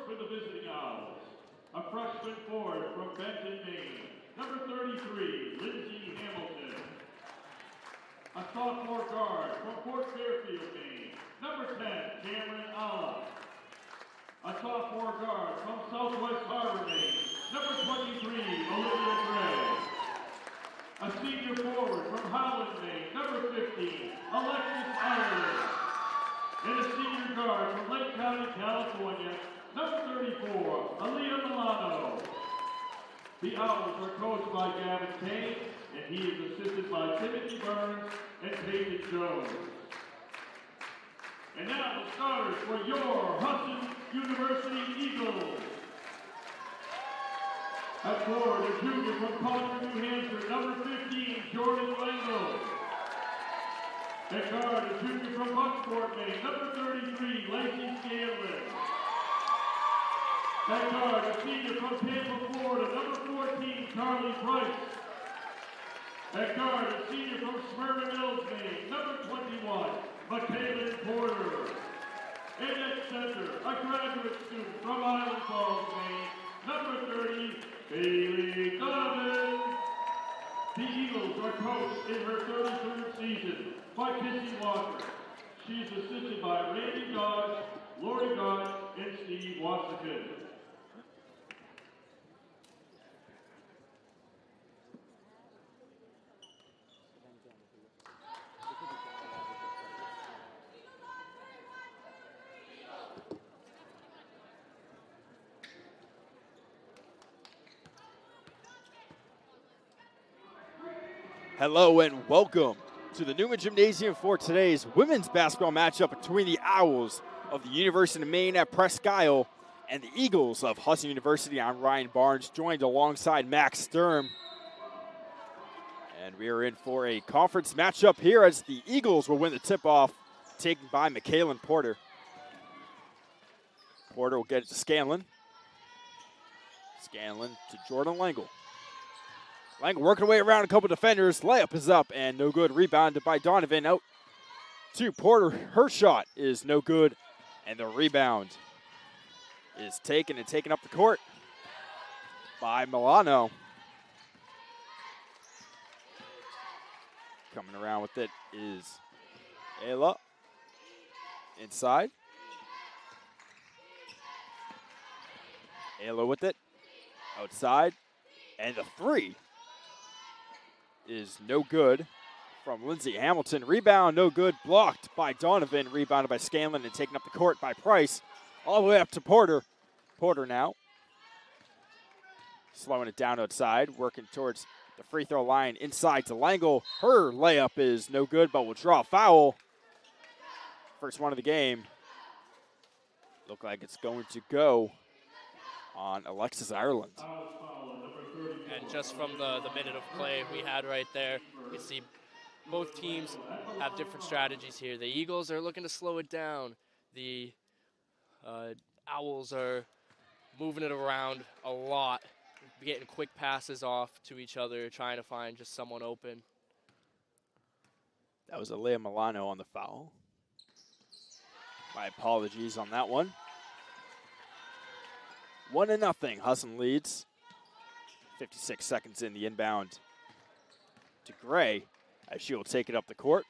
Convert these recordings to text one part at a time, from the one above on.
for the visiting Owls, a freshman forward from Benton, Maine, number 33, Lindsay Hamilton. A sophomore guard from Fort Fairfield, Maine, number 10, Cameron Alla. A sophomore guard from Southwest Harbor, Maine, number 23, Olivia Gray. A senior forward from Howland, Maine, number 15, Alexis Ireland. And a senior guard from Lake County, California, number 34, Aaliyah Milano. The Owls are coached by Gavin Kane, and he is assisted by Timothy Burns and Peyton Jones. And now the starters for your Husson University Eagles. At forward, a junior from Concord, New Hampshire, number 15, Jordan Langle. At guard, a junior from Bucksport, Maine, number 33, Lacey Scanlon. At guard, a senior from Tampa, Florida, number 14, Charlie Price. At guard, a senior from Smyrna Mills, Maine, number 21, Michaela Porter. And at center, a graduate student from Island Falls, Maine, number 30, Bailey Donovan. The Eagles are coached in her 33rd season by Kissy Walker. She is assisted by Randy Dodge, Lori Dodge, and Steve Washington. Hello and welcome to the Newman Gymnasium for today's women's basketball matchup between the Owls of the University of Maine at Presque Isle and the Eagles of Husson University. I'm Ryan Barnes, joined alongside Max Sturm. And we are in for a conference matchup here as the Eagles will win the tip-off, taken by Michaela Porter. Porter will get it to Scanlon. Scanlon to Jordan Langle. Langle working away around a couple defenders. Layup is up and no good. Rebounded by Donovan. Out to Porter. Her shot is no good. And the rebound is taken up the court by Milano. Coming around with it is Ayla. Inside. Ayla with it. Outside. And the three is no good from Lindsay Hamilton. Rebound, no good. Blocked by Donovan. Rebounded by Scanlon and taken up the court by Price. All the way up to Porter. Porter now slowing it down outside. Working towards the free throw line inside to Langle. Her layup is no good, but will draw a foul. First one of the game. Look like it's going to go on Alexis Ireland. And just from the minute of play we had right there, you see both teams have different strategies here. The Eagles are looking to slow it down. The Owls are moving it around a lot, getting quick passes off to each other, trying to find just someone open. That was Aaliyah Milano on the foul. My apologies on that one. 1-0, Husson leads. 56 seconds in the inbound to Gray as she will take it up the court.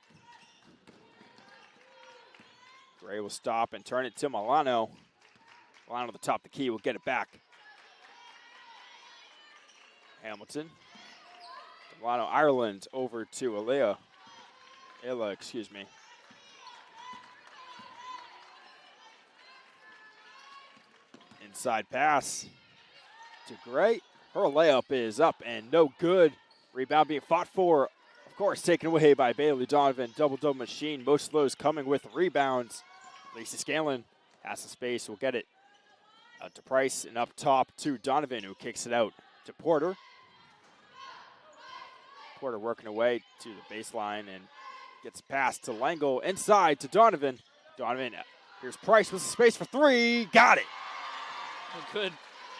Gray will stop and turn it to Milano. Milano at the top of the key will get it back. Hamilton. Milano, Ireland over to Ayla, excuse me. Inside pass to Gray. Her layup is up and no good. Rebound being fought for, of course, taken away by Bailey Donovan. Double-double machine. Most of those coming with rebounds. Lacey Scanlon has the space. Will get it out to Price and up top to Donovan, who kicks it out to Porter. Porter working away to the baseline and gets past to Langle. Inside to Donovan. Donovan, here's Price with the space for three. Got it.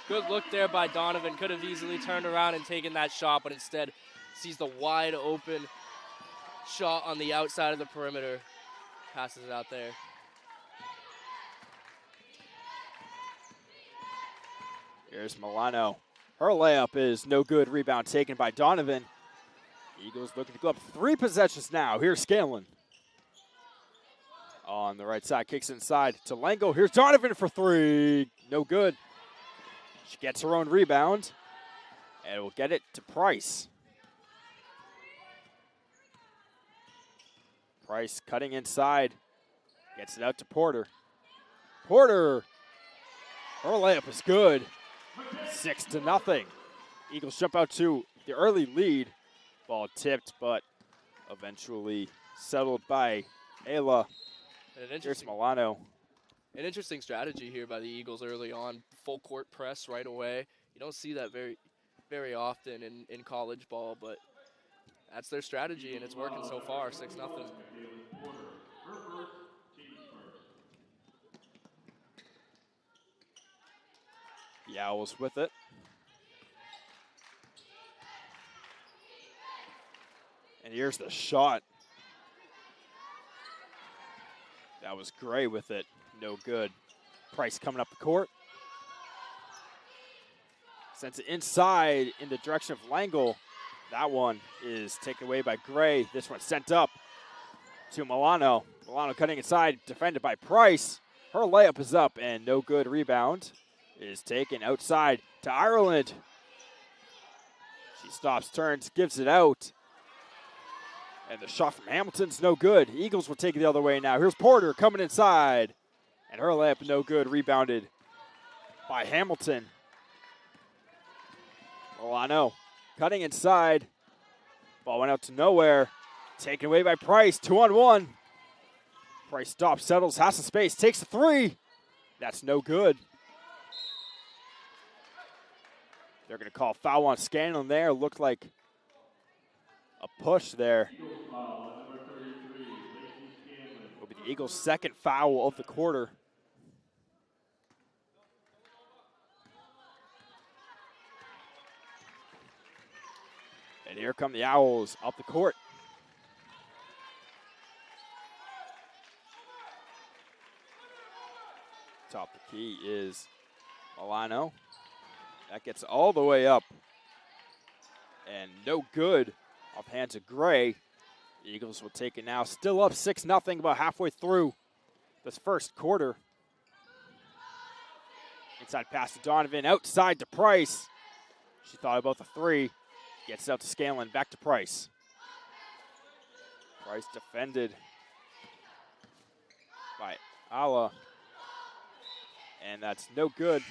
Good look there by Donovan. Could have easily turned around and taken that shot, but instead sees the wide open shot on the outside of the perimeter. Passes it out there. Here's Milano. Her layup is no good. Rebound taken by Donovan. Eagles looking to go up 3 possessions now. Here's Scanlon. On the right side, kicks inside to Lango. Here's Donovan for 3. No good. She gets her own rebound. And will get it to Price. Price cutting inside. Gets it out to Porter. Porter. Her layup is good. 6-0. Eagles jump out to the early lead. Ball tipped, but eventually settled by Ayla. Here's Milano. An interesting strategy here by the Eagles early on. Full court press right away. You don't see that very often in college ball, but that's their strategy, and it's working so far. 6-0. The Owls with it. And here's the shot. That was Gray with it. No good. Price coming up the court. Sends it inside in the direction of Langle. That one is taken away by Gray. This one sent up to Milano. Milano cutting inside, defended by Price. Her layup is up and no good. Rebound is taken outside to Ireland. She stops, turns, gives it out. And the shot from Hamilton's no good. Eagles will take it the other way now. Here's Porter coming inside. And her layup no good. Rebounded by Hamilton. Milano cutting inside. Ball went out to nowhere. Taken away by Price. 2-on-1. Price stops, settles, has some space, takes the 3. That's no good. They're going to call foul on Scanlon there. Looked like a push there. Will be the Eagles' second foul of the quarter. And here come the Owls up the court. Top of the key is Milano. That gets all the way up. And no good off hands of Gray. The Eagles will take it now. Still up 6-0 about halfway through this first quarter. Inside pass to Donovan. Outside to Price. She thought about the 3. Gets it out to Scanlon. Back to Price. Price defended by Ala. And that's no good.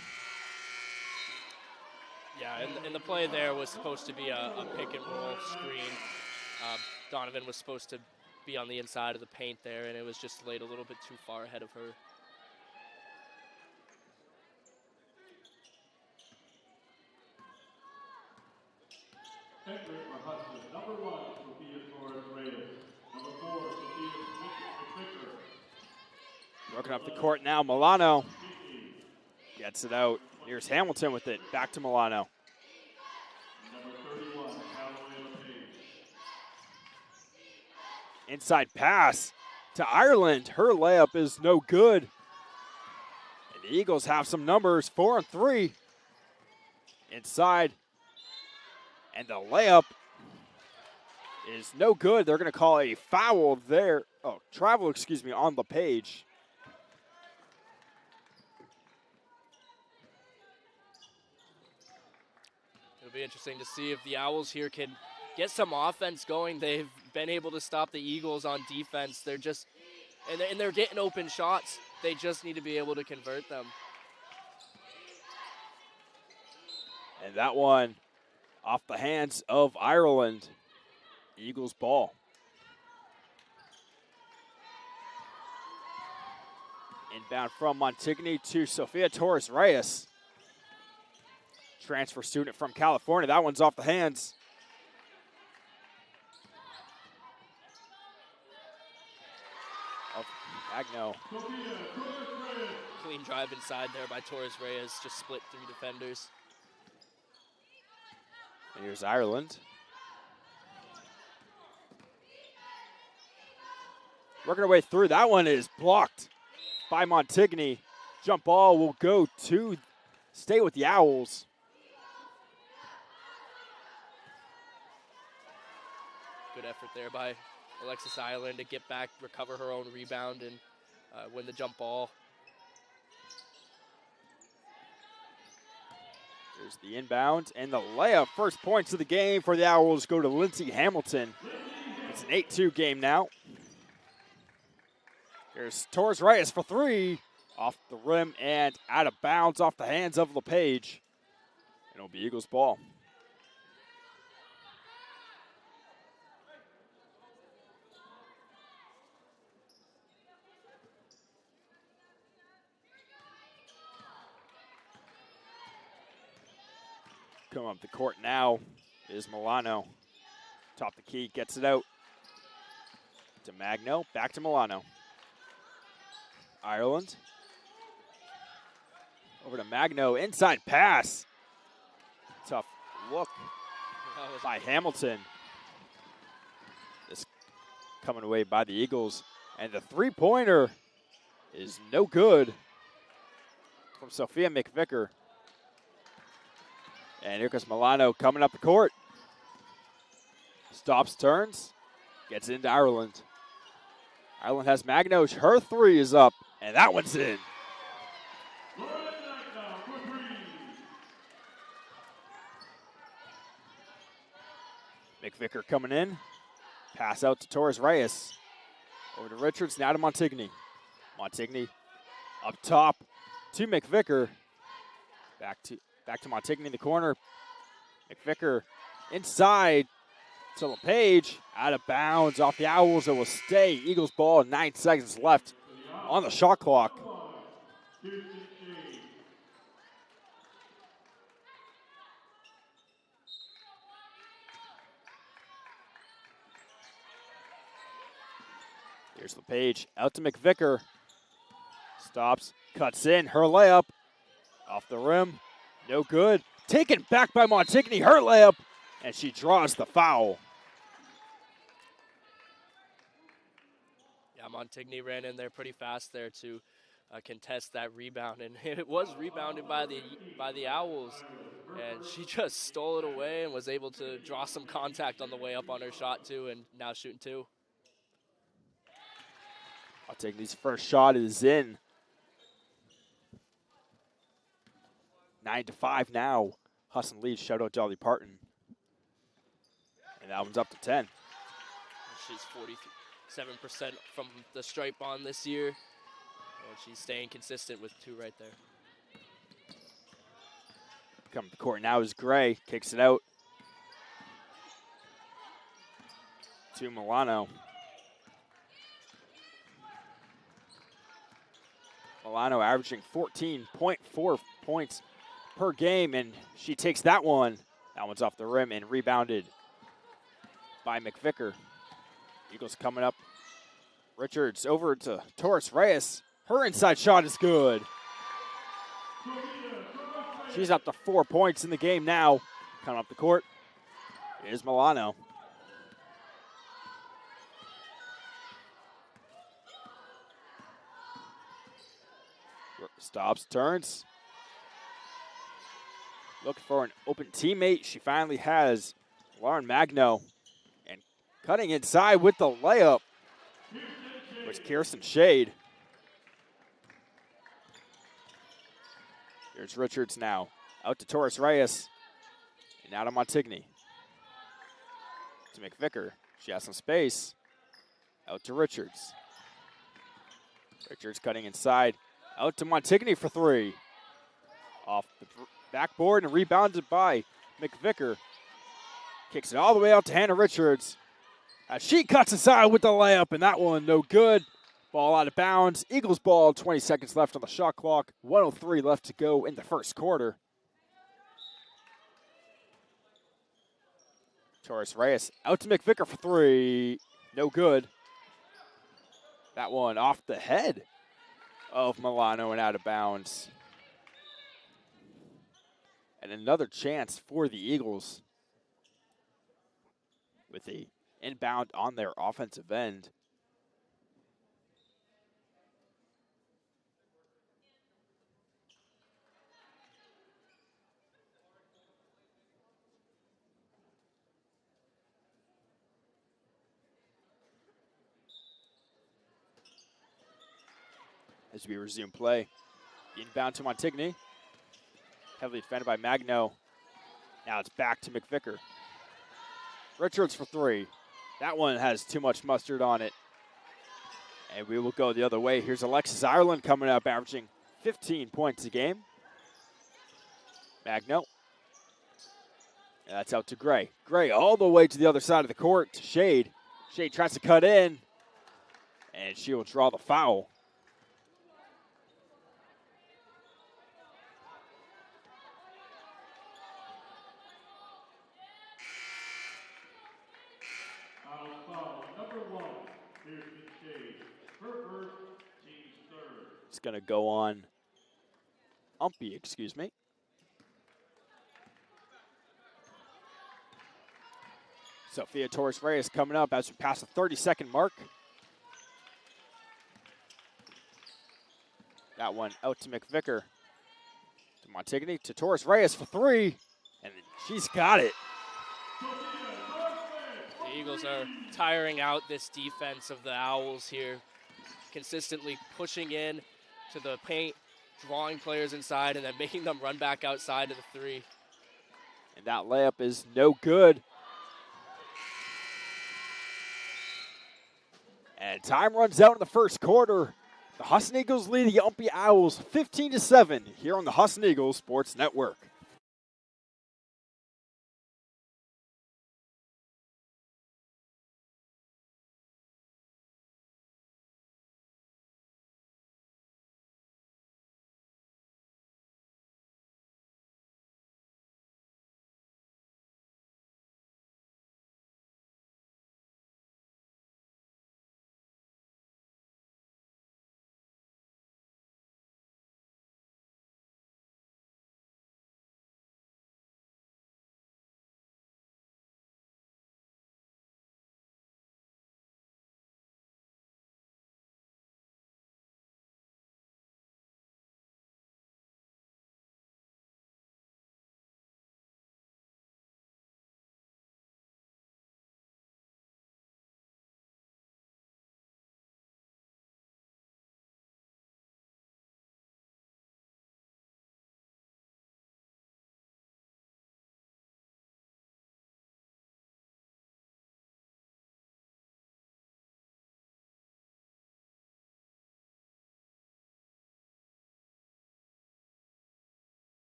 Yeah, and the play there was supposed to be a pick and roll screen. Donovan was supposed to be on the inside of the paint there, and it was just laid a little bit too far ahead of her. Entering for Husson, number 1, Sophia Torres-Reyes. Number 4, Sophia Fisher. Working up the court now, Milano gets it out. Here's Hamilton with it. Back to Milano. Number 31, Callaway LePage. Inside pass to Ireland. Her layup is no good. And the Eagles have some numbers, 4 and 3. Inside. And the layup is no good. They're going to call a foul there. Oh, travel, excuse me, on LePage. It'll be interesting to see if the Owls here can get some offense going. They've been able to stop the Eagles on defense. They're just, and they're getting open shots. They just need to be able to convert them. And that one off the hands of Ireland. Eagles ball. Inbound from Montigny to Sophia Torres-Reyes. Transfer student from California. That one's off the hands. Of Agno. Clean drive inside there by Torres-Reyes. Just split 3 defenders. And here's Ireland. Working our way through. That one is blocked by Montigny. Jump ball will go to stay with the Owls. Good effort there by Alexis Island to get back, recover her own rebound, and win the jump ball. There's the inbound and the layup. First points of the game for the Owls go to Lindsay Hamilton. It's an 8-2 game now. Here's Torres Reyes for three. Off the rim and out of bounds off the hands of LePage. And it'll be Eagles ball. Coming up the court now is Milano. Top the key, gets it out to Magno, back to Milano. Ireland. Over to Magno, inside pass. Tough look by Hamilton. This coming away by the Eagles. And the three-pointer is no good from Sophia McVicker. And here comes Milano coming up the court. Stops, turns, gets into Ireland. Ireland has Magno. Her three is up, and that one's in. McVicker coming in. Pass out to Torres Reyes. Over to Richards, now to Montigny. Montigny up top to McVicker. Back to Montigny in the corner. McVicker inside to LePage. Out of bounds off the Owls. It will stay. Eagles ball, 9 seconds left on the shot clock. Here's LePage out to McVicker. Stops, cuts in. Her layup off the rim. No good. Taken back by Montigny. Her layup. And she draws the foul. Yeah, Montigny ran in there pretty fast there to contest that rebound. And it was rebounded by the Owls. And she just stole it away and was able to draw some contact on the way up on her shot, too, and now shooting two. Montigny's first shot is in. 9-5 now. Husson leads. Shout out Dolly Parton. And that one's up to 10. She's 47% from the stripe on this year. And she's staying consistent with two right there. Coming to the court now is Gray. Kicks it out to Milano. Milano averaging 14.4 points per game, and she takes that one. That one's off the rim and rebounded by McVicker. Eagles coming up. Richards over to Torres Reyes. Her inside shot is good. She's up to 4 points in the game now. Coming up the court is Milano. Stops, turns. Looking for an open teammate. She finally has Lauren Magno. And cutting inside with the layup was Kirsten Shade. Here's Richards now. Out to Torres Reyes. And out to Montigny. To McVicker. She has some space. Out to Richards. Richards cutting inside. Out to Montigny for three. Off the backboard and rebounded by McVicker. Kicks it all the way out to Hannah Richards. As she cuts inside with the layup, and that one no good. Ball out of bounds. Eagles ball, 20 seconds left on the shot clock. 1:03 left to go in the first quarter. Torres Reyes out to McVicker for three. No good. That one off the head of Milano and out of bounds. And another chance for the Eagles with the inbound on their offensive end. as we resume play. Inbound to Montigny. Heavily defended by Magno. Now it's back to McVicker. Richards for three. That one has too much mustard on it. And we will go the other way. Here's Alexis Ireland coming up, averaging 15 points a game. Magno. And that's out to Gray. Gray all the way to the other side of the court to Shade. Shade tries to cut in. And she will draw the foul. It's going to go on Umpy, excuse me. Sophia Torres-Reyes coming up as we pass the 30-second mark. That one out to McVicker. To Montigny, to Torres-Reyes for three. And she's got it. The Eagles are tiring out this defense of the Owls here. Consistently pushing in to the paint, drawing players inside, and then making them run back outside to the three. And that layup is no good. And time runs out in the first quarter. The Husson Eagles lead the Umpy Owls 15-7 here on the Husson Eagles Sports Network.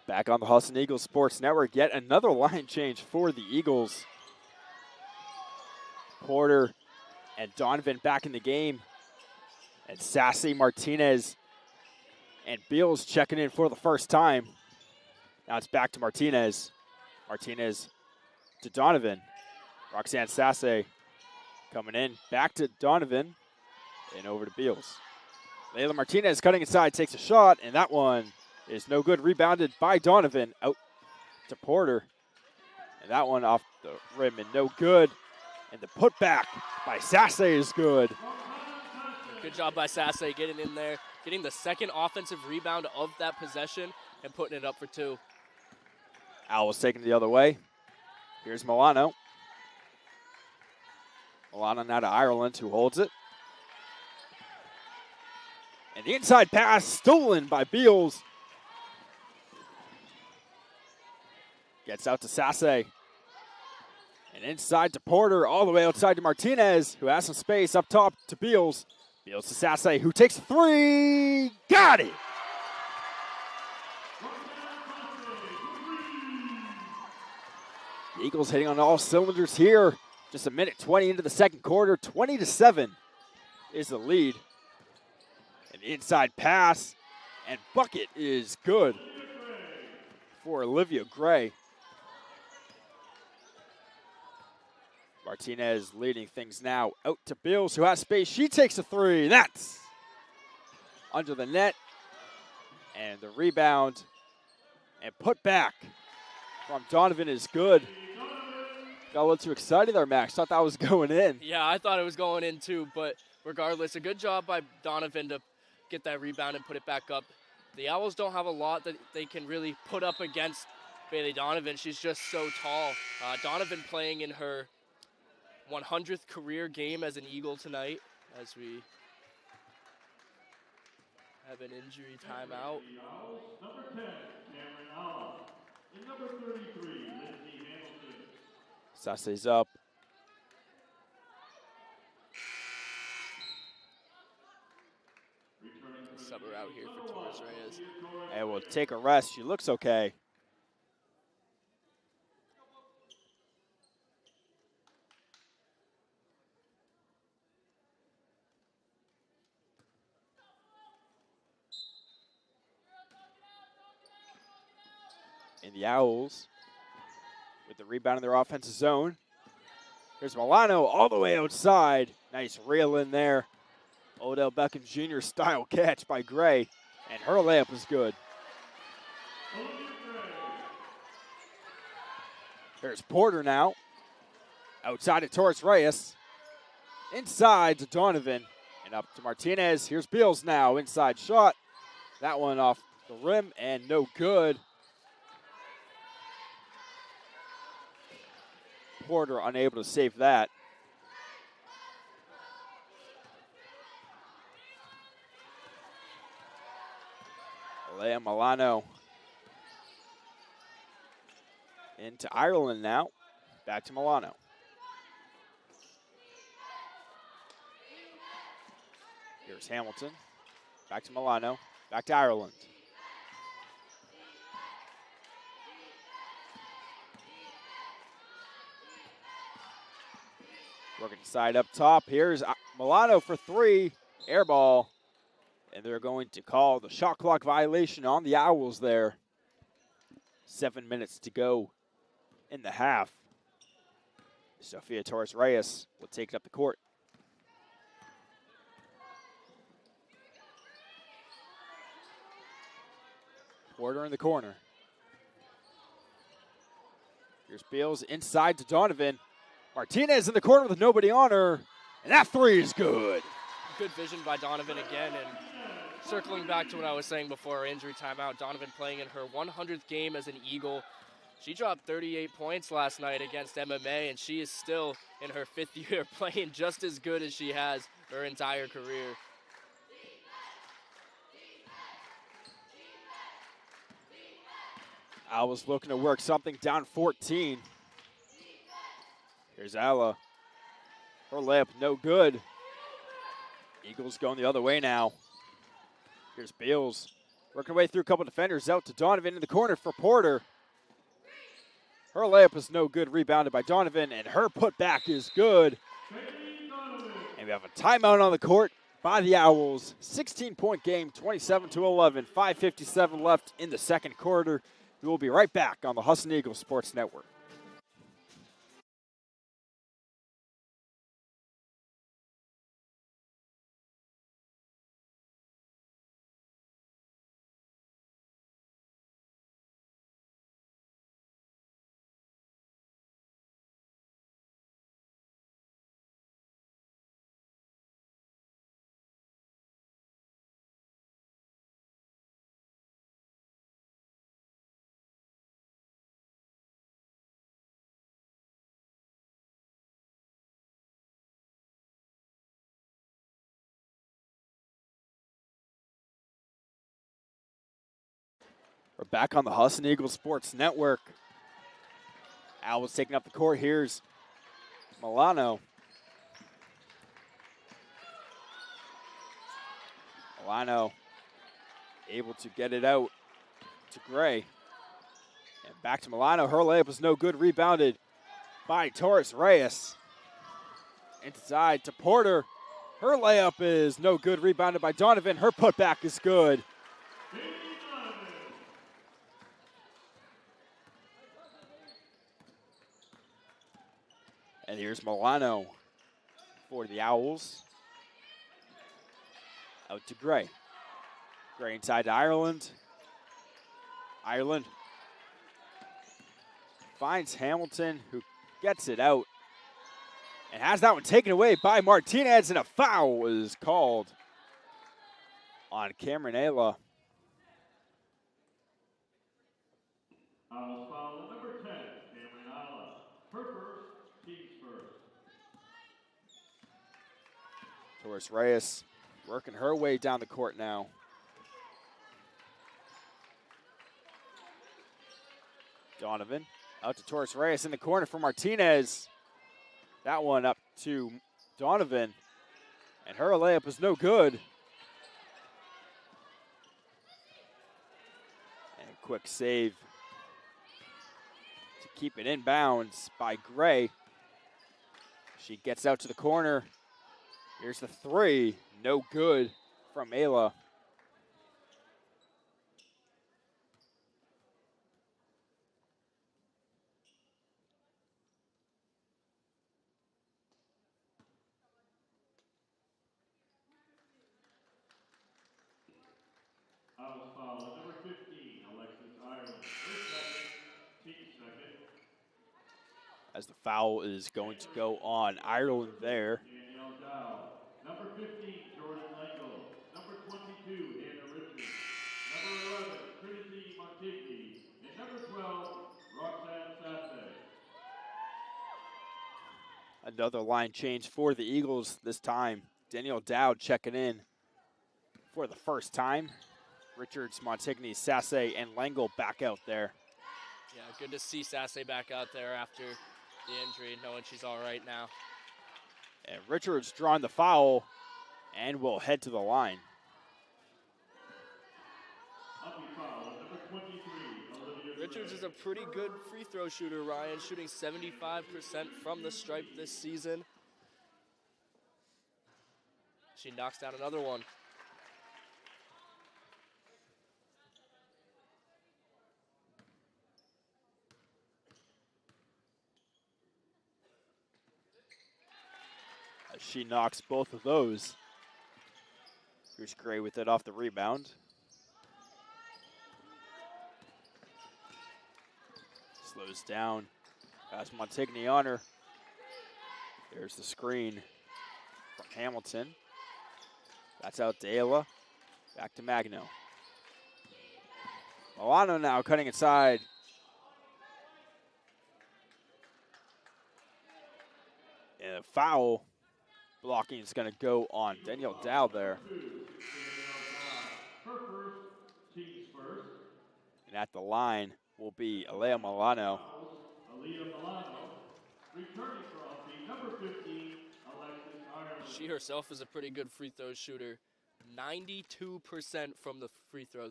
Back on the Husson Eagles Sports Network, yet another line change for the Eagles. Porter and Donovan back in the game. And Sassy, Martinez, and Beals checking in for the first time. Now it's back to Martinez. Martinez to Donovan. Roxanne Sasse coming in. Back to Donovan. And over to Beals. Layla Martinez cutting inside, takes a shot, and that one is no good. Rebounded by Donovan. Out to Porter. And that one off the rim and no good. And the putback by Sasse is good. Good job by Sasse getting in there, getting the second offensive rebound of that possession and putting it up for two. Owls taking it the other way. Here's Milano. Milano now to Ireland, who holds it. And the inside pass stolen by Beals. Gets out to Sasse. And inside to Porter, all the way outside to Martinez, who has some space up top to Beals. Beals to Sasse, who takes a three. Got it! The Eagles hitting on all cylinders here. Just a minute 20 into the second quarter. 20-7 is the lead. And the inside pass and bucket is good for Olivia Gray. Martinez leading things now out to Beals, who has space. She takes a three. That's under the net. And the rebound and put back from Donovan is good. Got a little too excited there, Max. Thought that was going in. Yeah, I thought it was going in too, but regardless, a good job by Donovan to get that rebound and put it back up. The Owls don't have a lot that they can really put up against Bailey Donovan. She's just so tall. Donovan playing in her 100th career game as an Eagle tonight, as we have an injury timeout. Number 10, Cameron Allen. And number 33, Lindsay Hamilton. Sasse's up. Sub her out here for Torres Reyes. And we'll take a rest. She looks okay. And the Owls with the rebound in their offensive zone. Here's Milano all the way outside. Nice reel in there. Odell Beckham Jr. style catch by Gray. And her layup was good. Here's Porter now. Outside to Torres Reyes. Inside to Donovan. And up to Martinez. Here's Beals now. Inside shot. That one off the rim and no good. Porter unable to save that. Alea Milano into Ireland now. Back to Milano. Here's Hamilton. Back to Milano. Back to Ireland. Working side up top. Here's Milano for three. Air ball. And they're going to call the shot clock violation on the Owls there. 7 minutes to go in the half. Sofia Torres Reyes will take it up the court. Porter in the corner. Here's Beals inside to Donovan. Martinez in the corner with nobody on her. And that three is good. Good vision by Donovan again. And circling back to what I was saying before our injury timeout, Donovan playing in her 100th game as an Eagle. She dropped 38 points last night against MMA, and she is still in her 5th year playing just as good as she has her entire career. I was looking to work something down 14. Here's Alla. Her layup, no good. Eagles going the other way now. Here's Beals. Working her way through a couple defenders. Out to Donovan in the corner for Porter. Her layup is no good. Rebounded by Donovan. And her putback is good. And we have a timeout on the court by the Owls. 16-point game, 27-11. 5:57 left in the second quarter. We will be right back on the Husson Eagles Sports Network. We're back on the Husson Eagles Sports Network. Owls taking up the court. Here's Milano. Milano able to get it out to Gray. And back to Milano. Her layup was no good. Rebounded by Torres Reyes. Inside to Porter. Her layup is no good. Rebounded by Donovan. Her putback is good. And here's Milano for the Owls. Out to Gray. Gray inside to Ireland. Ireland finds Hamilton, who gets it out. And has that one taken away by Martinez, and a foul was called on Cameron Ayla. Owls foul on number 10, Cameron Isla. Her first, team's first. Torres Reyes working her way down the court now. Donovan out to Torres Reyes in the corner for Martinez. That one up to Donovan. And her layup is no good. And a quick save to keep it in bounds by Gray. She gets out to the corner. Here's the three. No good from Ayla. Owls foul on number 15, Alexis Ireland. Her second, team second. As the foul is going to go on Ireland there. Danielle Dow. Number 15, Jordan Langel. Number 22, Hannah Richards. Number 11, Trinity Montigny. And number 12, Roxanne Sasse. Another line change for the Eagles this time. Danielle Dowd checking in for the first time. Richards, Montigny, Sasse, and Langel back out there. Yeah, good to see Sasse back out there after the injury, knowing she's all right now. And Richards drawing the foul and will head to the line. Richards is a pretty good free throw shooter, Ryan, shooting 75% from the stripe this season. She knocks down another one. As she knocks both of those. Here's Gray with it off the rebound. Slows down. Pass Montigny on her. There's the screen from Hamilton. That's out to Ayla. Back to Magno. Milano now cutting inside. And a foul blocking is going to go on Danielle Dow there. And at the line will be Alea Milano. She herself is a pretty good free throw shooter. 92% from the free throw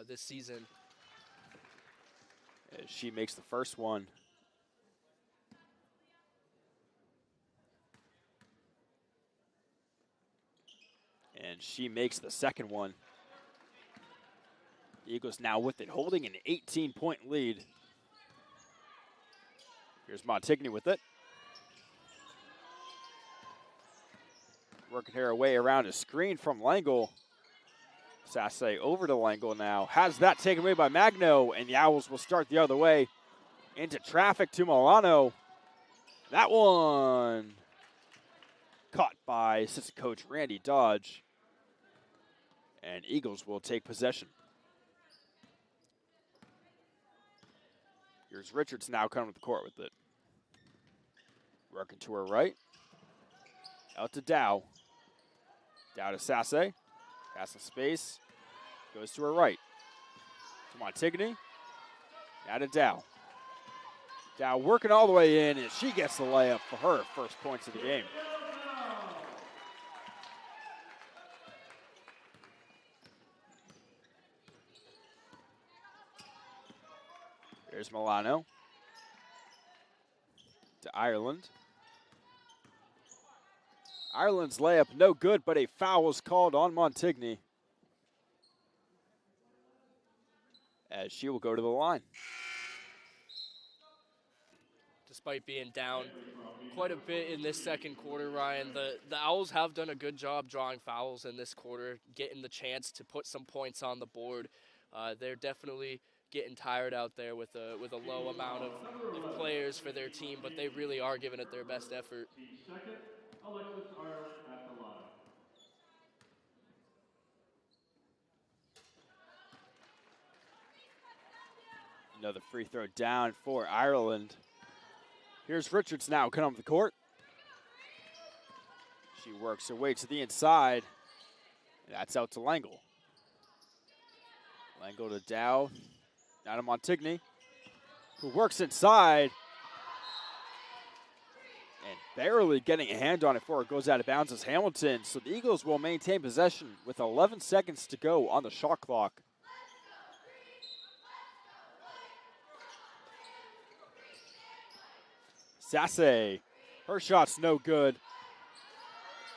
this season. As she makes the first one. And she makes the second one. The Eagles now with it, holding an 18-point lead. Here's Montigny with it. Working her way around a screen from Langel. Sasse over to Langel now. Has that taken away by Magno, and the Owls will start the other way. Into traffic to Milano. That one caught by assistant coach Randy Dodge. And Eagles will take possession. Here's Richards now coming to the court with it. Working to her right. Out to Dow. Dow to Sasse. Pass in space. Goes to her right. To Montigny. Now to Dow. Dow working all the way in, and she gets the layup for her first points of the game. There's Milano. To Ireland. Ireland's layup no good, but a foul was called on Montigny. As she will go to the line. Despite being down quite a bit in this second quarter, Ryan, the Owls have done a good job drawing fouls in this quarter, getting the chance to put some points on the board. They're definitely getting tired out there with a low amount of players for their team, but they really are giving it their best effort. Second, Alexis Ireland at the line. Another free throw down for Ireland. Here's Richards now coming up the court. She works her way to the inside. That's out to Langle. Langle to Dow. Down to Montigny, who works inside. And barely getting a hand on it before it goes out of bounds is Hamilton. So the Eagles will maintain possession with 11 seconds to go on the shot clock. Sasse, her shot's no good.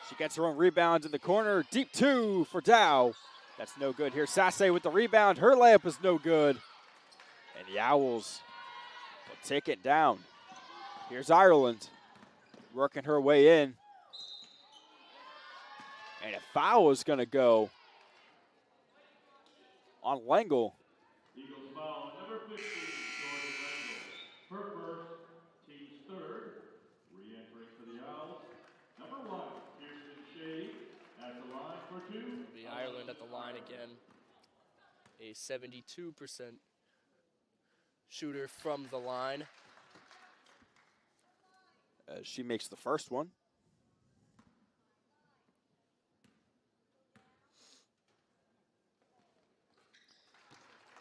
She gets her own rebound in the corner. Deep two for Dow. That's no good. Here's Sasse with the rebound. Her layup is no good. And the Owls will take it down. Here's Ireland working her way in. And a foul is going to go on Langle. Eagles foul number 15, Jordan Langle. Her first, team's third. Re-entering for the Owls, number 1, Kirsten Shea at the line for 2. It'll be Ireland at the line again. A 72% shooter from the line. She makes the first one.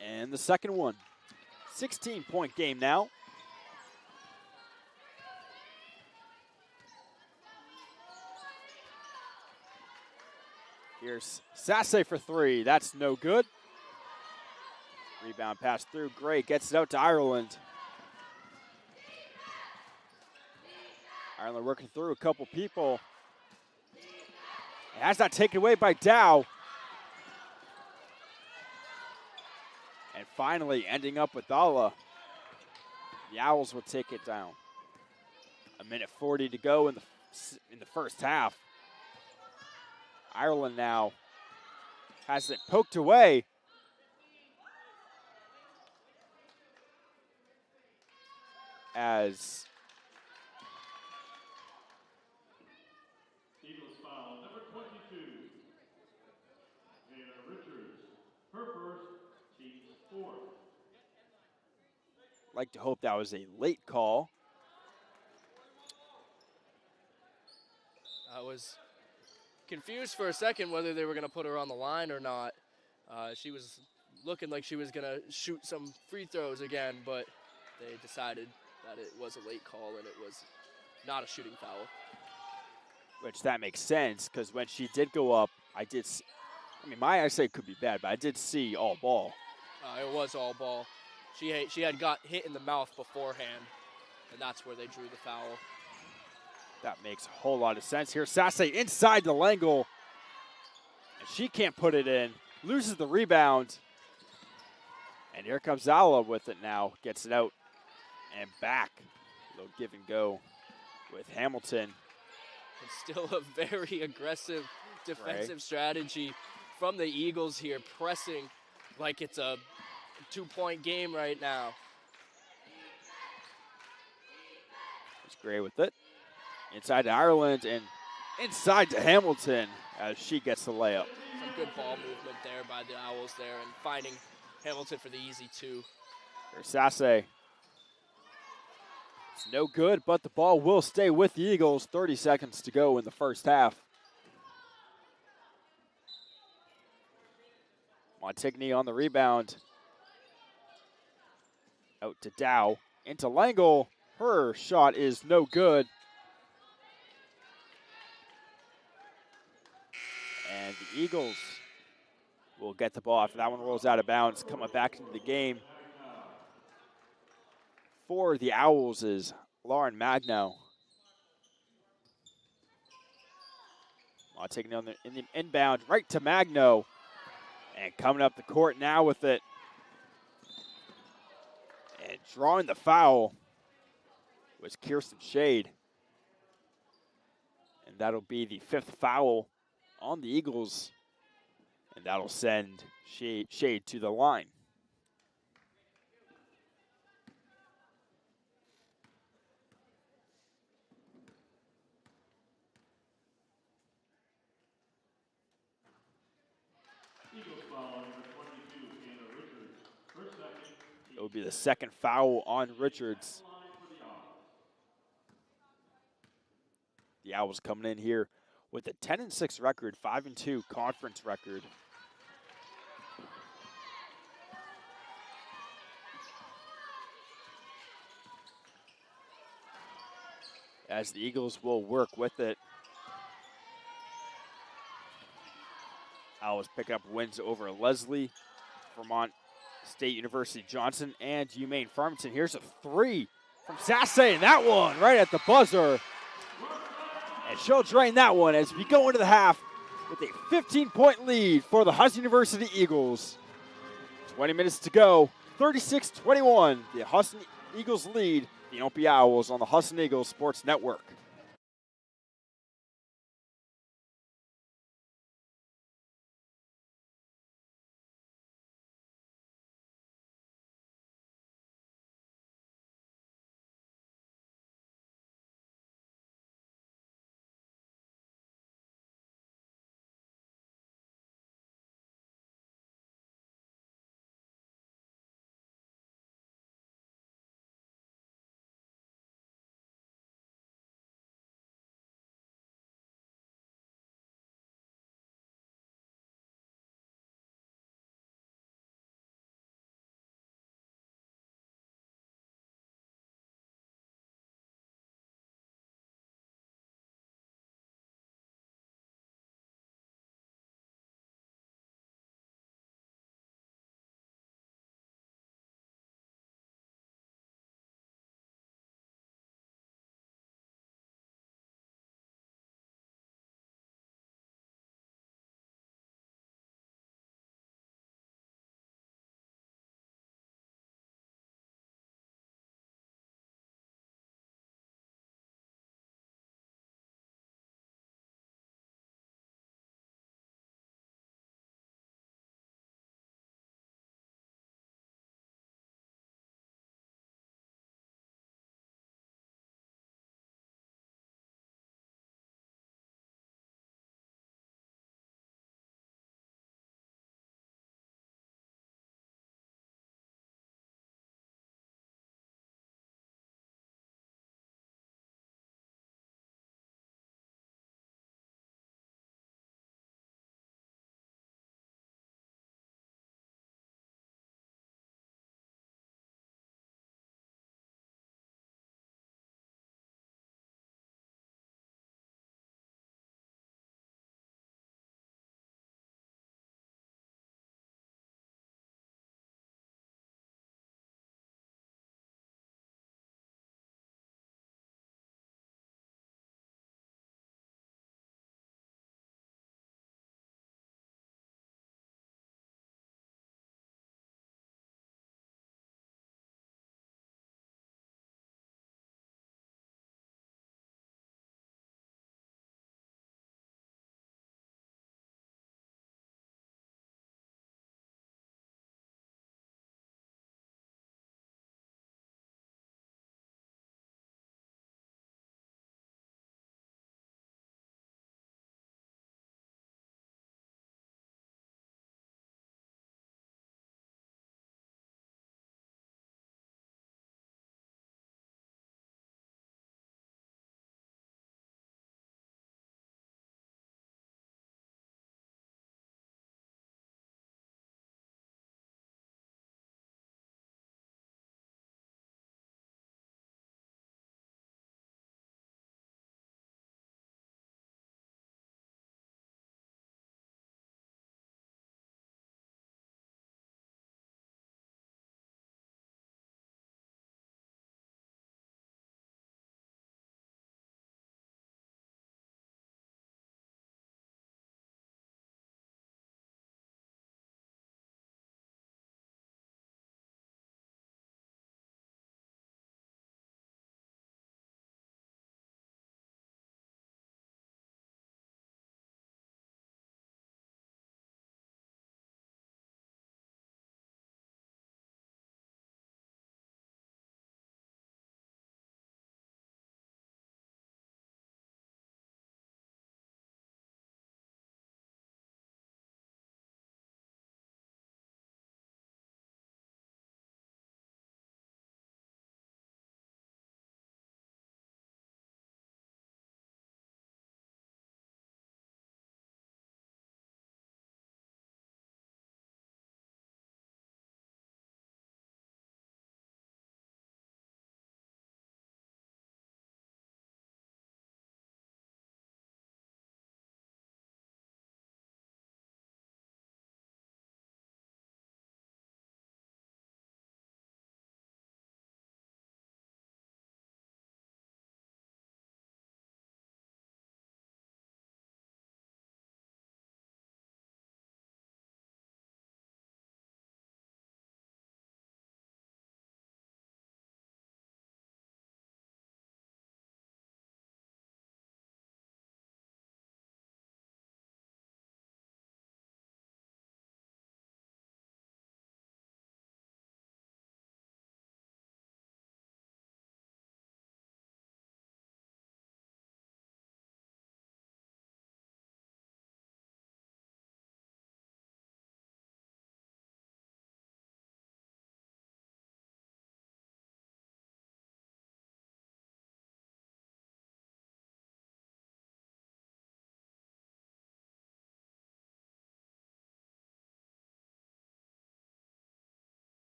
And the second one. 16-point game now. Here's Sasse for three. That's no good. Rebound pass through. Gray gets it out to Ireland. Ireland working through a couple people. Has that taken away by Dow. And finally ending up with Dalla. The Owls will take it down. 1:40 to go in the first half. Ireland now has it poked away. As Eagles foul number 22, Hannah Richards. Her first, team's fourth. like to hope that was a late call. I was confused for a second whether they were going to put her on the line or not. She was looking like she was going to shoot some free throws again, but they decided that it was a late call and it was not a shooting foul. Which that makes sense, because when she did go up, I mean, my eyesight could be bad, but I did see all ball. It was all ball. She had got hit in the mouth beforehand, and that's where they drew the foul. That makes a whole lot of sense. Here, Sasse inside the Langle, and she can't put it in. Loses the rebound, and here comes Zala with it now. Gets it out and back. A little give and go with Hamilton. It's still a very aggressive defensive strategy from the Eagles here, pressing like it's a 2-point game right now. It's Gray with it. Inside to Ireland and inside to Hamilton as she gets the layup. Some good ball movement there by the Owls there and finding Hamilton for the easy two. There's Sasse. It's no good, but the ball will stay with the Eagles. 30 seconds to go in the first half. Montigny on the rebound. Out to Dow. Into Langle. Her shot is no good. And the Eagles will get the ball after that one rolls out of bounds. Coming back into the game for the Owls is Lauren Magno. Taking on in the inbound right to Magno. And coming up the court now with it. And drawing the foul was Kirsten Shade. And that'll be the 5th foul on the Eagles. And that'll send Shade to the line. It'll be the second foul on Richards. The Owls coming in here with a 10-6 record, 5-2 conference record. As the Eagles will work with it. Owls picking up wins over Leslie, Vermont State University Johnson, and UMaine Farmington. Here's a three from Sasse, and that one right at the buzzer. And she'll drain that one as we go into the half with a 15-point lead for the Husson University Eagles. 20 minutes to go, 36-21. The Husson Eagles lead the Opie Owls on the Husson Eagles Sports Network.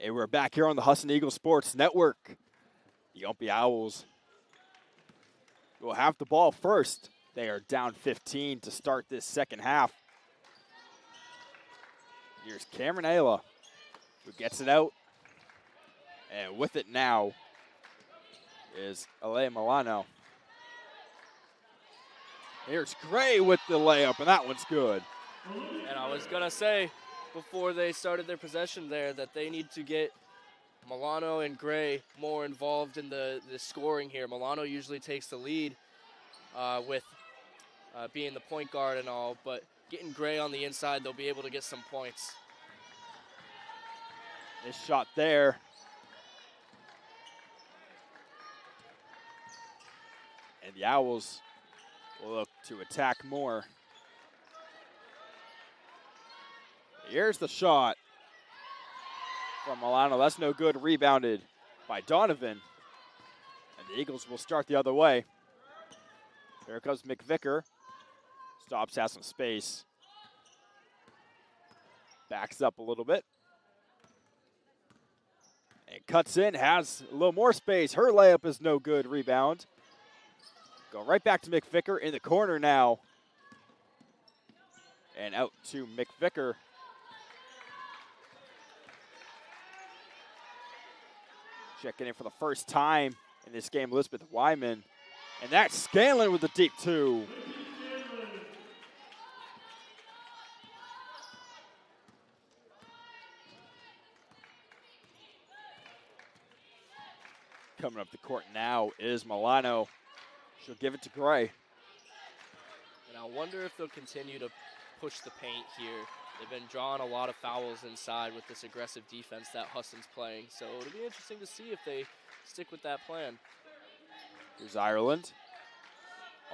And we're back here on the Husson Eagles Sports Network. The Umpy Owls will have the ball first. They are down 15 to start this second half. Here's Cameron Ayla, who gets it out. And with it now is Alea Milano. Here's Gray with the layup, and that one's good. And I was going to say, before they started their possession there, that they need to get Milano and Gray more involved in the scoring here. Milano usually takes the lead with being the point guard and all, but getting Gray on the inside, they'll be able to get some points. This shot there. And the Owls will look to attack more. Here's the shot from Milano. That's no good. Rebounded by Donovan. And the Eagles will start the other way. Here comes McVicker. Stops, has some space. Backs up a little bit. And cuts in, has a little more space. Her layup is no good. Rebound. Go right back to McVicker in the corner now. And out to McVicker. Checking in for the first time in this game, Elizabeth Wyman. And that's Scanlon with the deep two. Coming up the court now is Milano. She'll give it to Gray. And I wonder if they'll continue to push the paint here. They've been drawing a lot of fouls inside with this aggressive defense that Husson's playing. So it'll be interesting to see if they stick with that plan. Here's Ireland.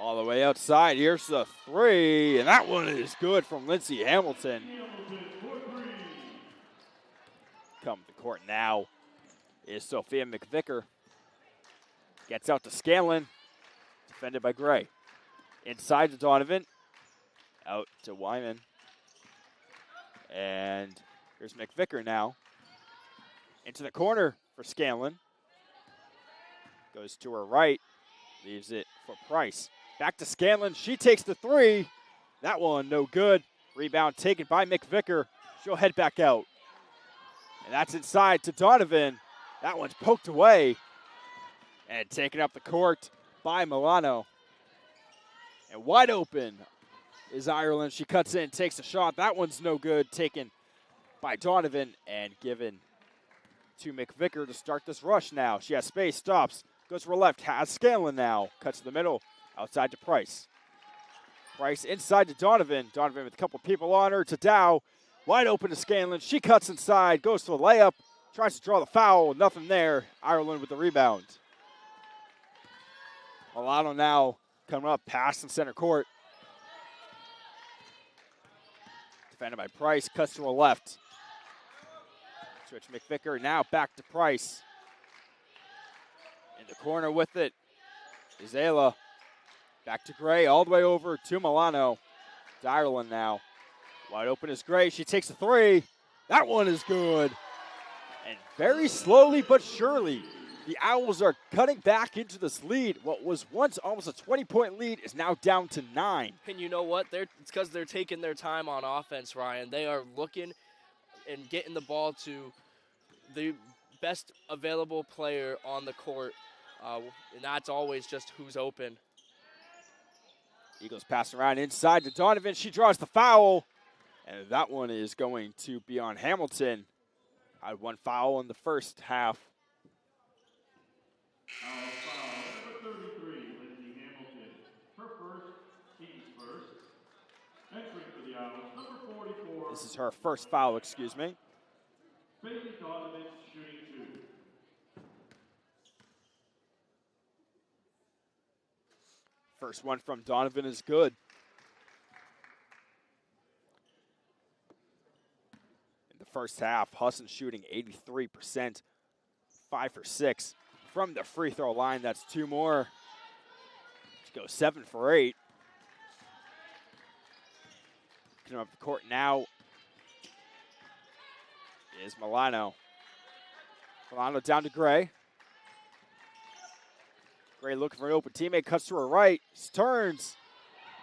All the way outside. Here's the three. And that one is good from Lindsay Hamilton. Come to the court now is Sophia McVicker. Gets out to Scanlon. Defended by Gray. Inside to Donovan. Out to Wyman. And here's McVicker now. Into the corner for Scanlon. Goes to her right. Leaves it for Price. Back to Scanlon. She takes the three. That one no good. Rebound taken by McVicker. She'll head back out. And that's inside to Donovan. That one's poked away. And taken up the court by Milano. And wide open is Ireland. She cuts in, takes a shot. That one's no good. Taken by Donovan and given to McVicker to start this rush now. She has space, stops, goes for left, has Scanlon now. Cuts to the middle, outside to Price. Price inside to Donovan. Donovan with a couple people on her to Dow. Wide open to Scanlon. She cuts inside, goes to the layup, tries to draw the foul. Nothing there. Ireland with the rebound. Milano now coming up past in center court. Defended by Price, cuts to her left. Switch McVicker, now back to Price. In the corner with it is Ayla. Back to Gray, all the way over to Milano. To Ireland now. Wide open is Gray, she takes a three. That one is good. And very slowly but surely, the Owls are cutting back into this lead. What was once almost a 20-point lead is now down to 9. And you know what? It's because they're taking their time on offense, Ryan. They are looking and getting the ball to the best available player on the court. And that's always just who's open. Eagles pass around inside to Donovan. She draws the foul. And that one is going to be on Hamilton. Had one foul in the first half. Foul, number 33, Lindsay Hamilton. Her first, team's first. Entering for the Owls, number 44. This is her first foul, excuse me. Bailey Donovan, shooting 2. First one from Donovan is good. In the first half, Husson shooting 83%, 5 for 6. From the free throw line, that's 2 more. Let's go 7 for 8. Coming up the court now is Milano. Milano down to Gray. Gray looking for an open teammate, cuts to her right, turns,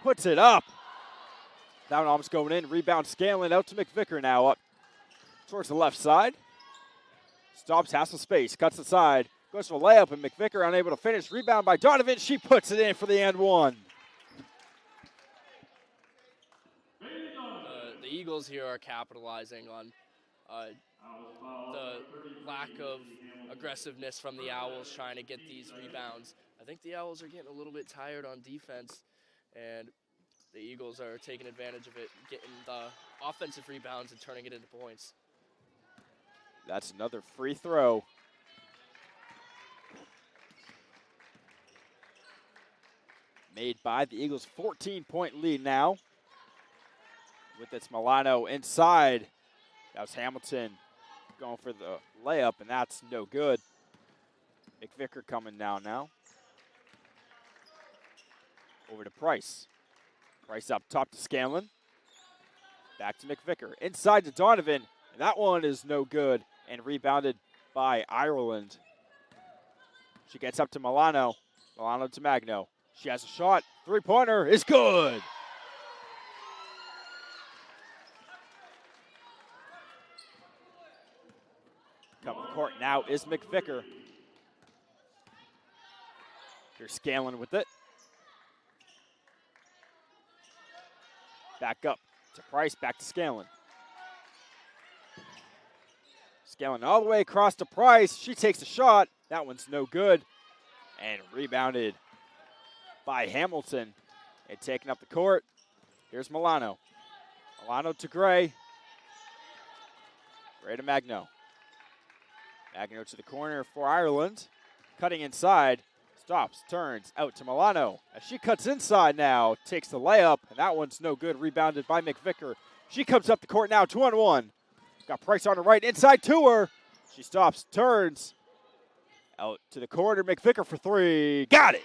puts it up. That one almost going in. Rebound Scanlon out to McVicker now, up towards the left side. Stops, has some space, cuts the side, goes for a layup, and McVicker unable to finish. Rebound by Donovan. She puts it in for the and one. The Eagles here are capitalizing on the lack of aggressiveness from the Owls trying to get these rebounds. I think the Owls are getting a little bit tired on defense, and the Eagles are taking advantage of it, getting the offensive rebounds and turning it into points. That's another free throw. Made by the Eagles, 14-point lead now. With its Milano inside. That was Hamilton going for the layup, and that's no good. McVicker coming down now. Over to Price. Price up top to Scanlon. Back to McVicker. Inside to Donovan. And that one is no good and rebounded by Ireland. She gets up to Milano. Milano to Magno. She has a shot. Three-pointer is good. Coming to court now is McVicker. Here's Scanlon with it. Back up to Price, back to Scanlon. Scanlon all the way across to Price. She takes a shot. That one's no good. And rebounded by Hamilton. And taking up the court. Here's Milano. Milano to Gray. Gray to Magno. Magno to the corner for Ireland. Cutting inside. Stops, turns, out to Milano. As she cuts inside now, takes the layup, and that one's no good. Rebounded by McVicker. She comes up the court now, 2-on-1. Got Price on the right, inside to her. She stops, turns, out to the corner. McVicker for three. Got it!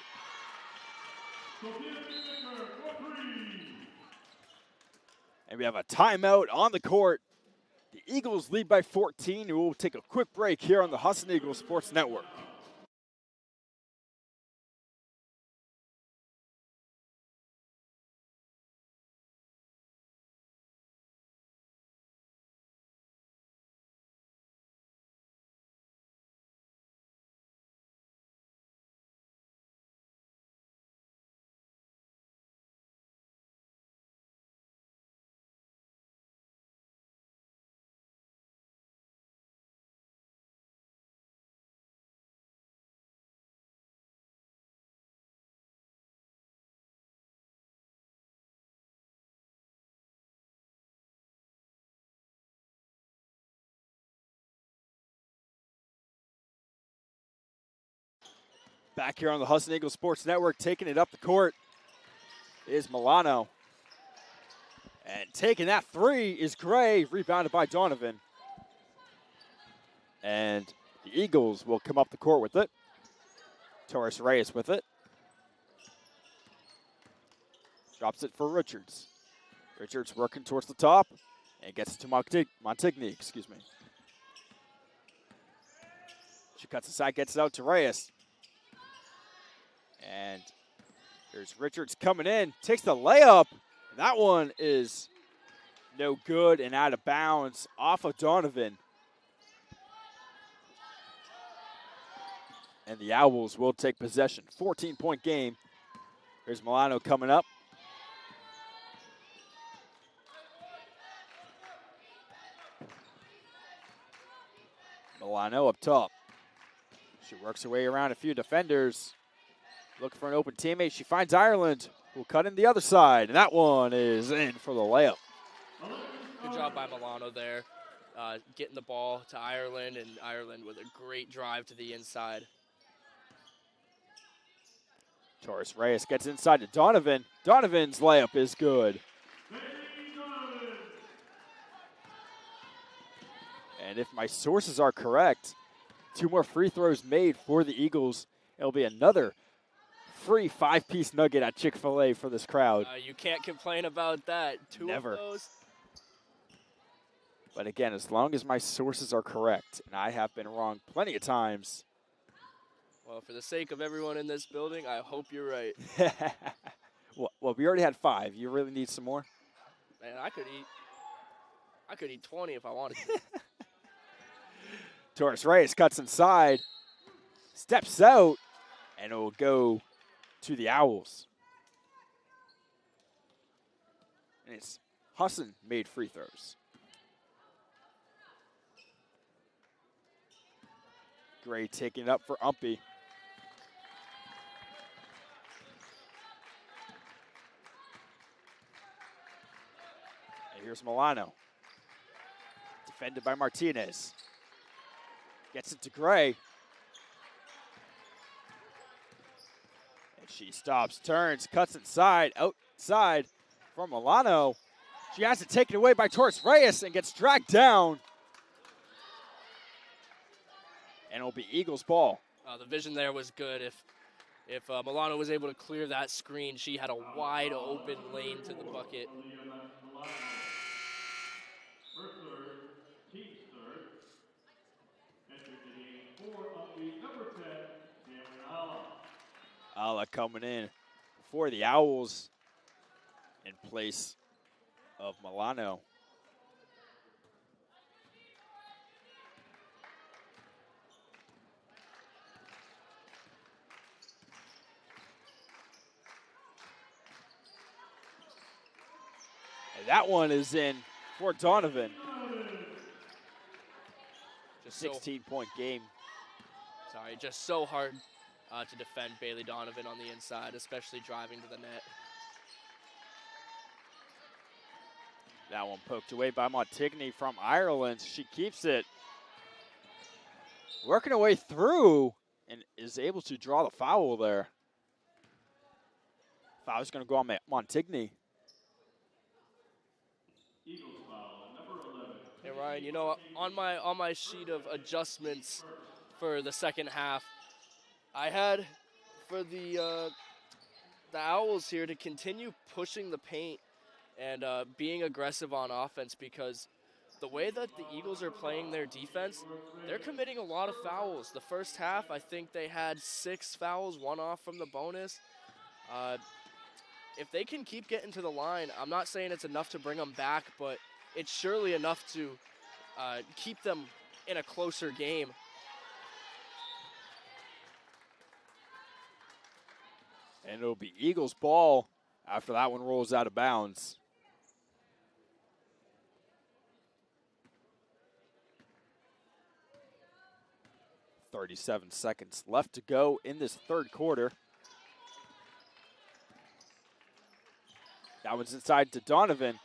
And we have a timeout on the court. The Eagles lead by 14, and we'll take a quick break here on the Husson Eagles Sports Network. Back here on the Husson Eagles Sports Network, taking it up the court is Milano. And taking that three is Gray, rebounded by Donovan. And the Eagles will come up the court with it. Torres Reyes with it. Drops it for Richards. Richards working towards the top and gets it to Montigny, excuse me. She cuts aside, gets it out to Reyes. And there's Richards coming in, takes the layup. And that one is no good and out of bounds off of Donovan. And the Owls will take possession. 14-point game. Here's Milano coming up. Milano up top. She works her way around a few defenders. Looking for an open teammate. She finds Ireland, who will cut in the other side. And that one is in for the layup. Good job by Milano there, getting the ball to Ireland, and Ireland with a great drive to the inside. Torres Reyes gets inside to Donovan. Donovan's layup is good. And if my sources are correct, 2 more free throws made for the Eagles. It'll be another free 5-piece nugget at Chick-fil-A for this crowd. You can't complain about that. Two Never. of those. But again, as long as my sources are correct, and I have been wrong plenty of times. Well, for the sake of everyone in this building, I hope you're right. Well, we already had 5. You really need some more? Man, I could eat 20 if I wanted to. Torres Reyes cuts inside, steps out, and it will go to the Owls. And it's Husson made free throws. Gray taking it up for Umpy. And here's Milano. Defended by Martinez. Gets it to Gray. And she stops, turns, cuts inside, outside from Milano. She has it taken away by Torres Reyes and gets dragged down. And it'll be Eagles ball. The vision there was good. If Milano was able to clear that screen, she had a wide open lane to the bucket. First third, team's third. Entering the game for Umpy, number 10, Cameron Alla. Alla coming in for the Owls in place of Milano. And that one is in for Donovan. Just 16-point game. Just so hard to defend Bailey Donovan on the inside, especially driving to the net. That one poked away by Montigny from Ireland. She keeps it. Working her way through and is able to draw the foul there. Foul's going to go on Montigny. Eagles foul, number 11. Hey Ryan, you know, on my sheet of adjustments for the second half, I had for the Owls here to continue pushing the paint and being aggressive on offense, because the way that the Eagles are playing their defense, they're committing a lot of fouls. The first half, I think they had 6 fouls, 1 off from the bonus. If they can keep getting to the line, I'm not saying it's enough to bring them back, but it's surely enough to keep them in a closer game. And it'll be Eagles ball after that one rolls out of bounds. 37 seconds left to go in this third quarter. That one's inside to Donovan.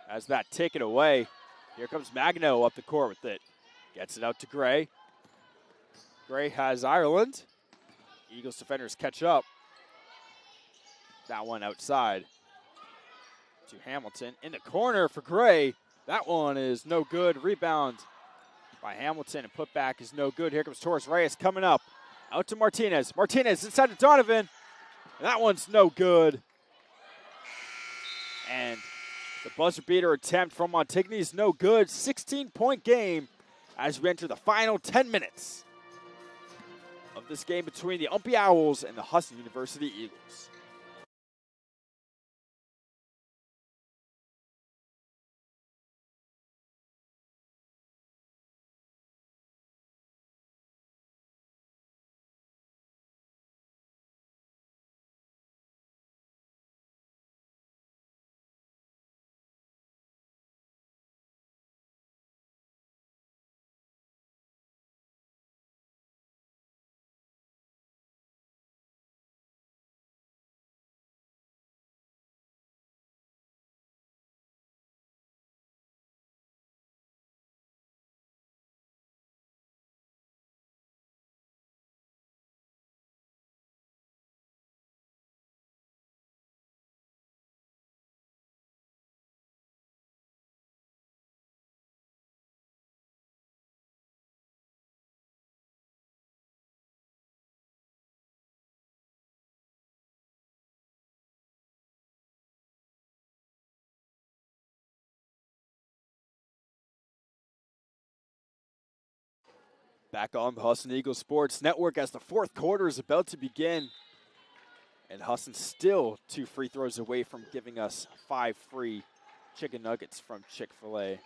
Has that taken away. Here comes Magno up the court with it. Gets it out to Gray. Gray has Ireland. Eagles defenders catch up. That one outside to Hamilton. In the corner for Gray. That one is no good. Rebound by Hamilton, and putback is no good. Here comes Torres Reyes coming up. Out to Martinez. Martinez inside to Donovan. And that one's no good. And the buzzer beater attempt from Montigny is no good. 16-point game as we enter the final 10 minutes of this game between the Umpy Owls and the Husson University Eagles. Back on the Husson Eagles Sports Network as the fourth quarter is about to begin. And Husson still 2 free throws away from giving us 5 free chicken nuggets from Chick-fil-A.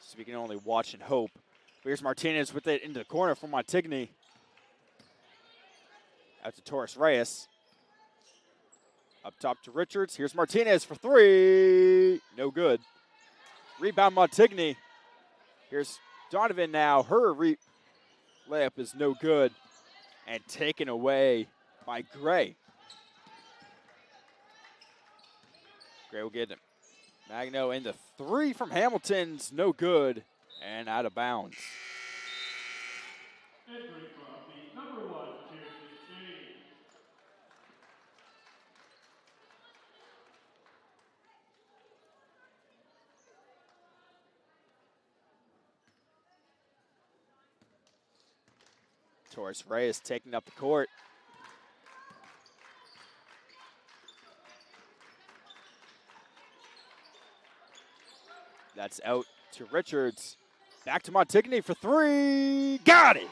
So we can only watch and hope. But here's Martinez with it into the corner for Montigny. Out to Torres Reyes. Up top to Richards. Here's Martinez for 3. No good. Rebound Montigny. Here's Donovan now. Her layup is no good. And taken away by Gray. Gray will get him. Magno into 3 from Hamilton's no good and out of bounds. Entering from the number 1 Pearson State. Torres Reyes taking up the court. That's out to Richards. Back to Montigny for 3. Got it!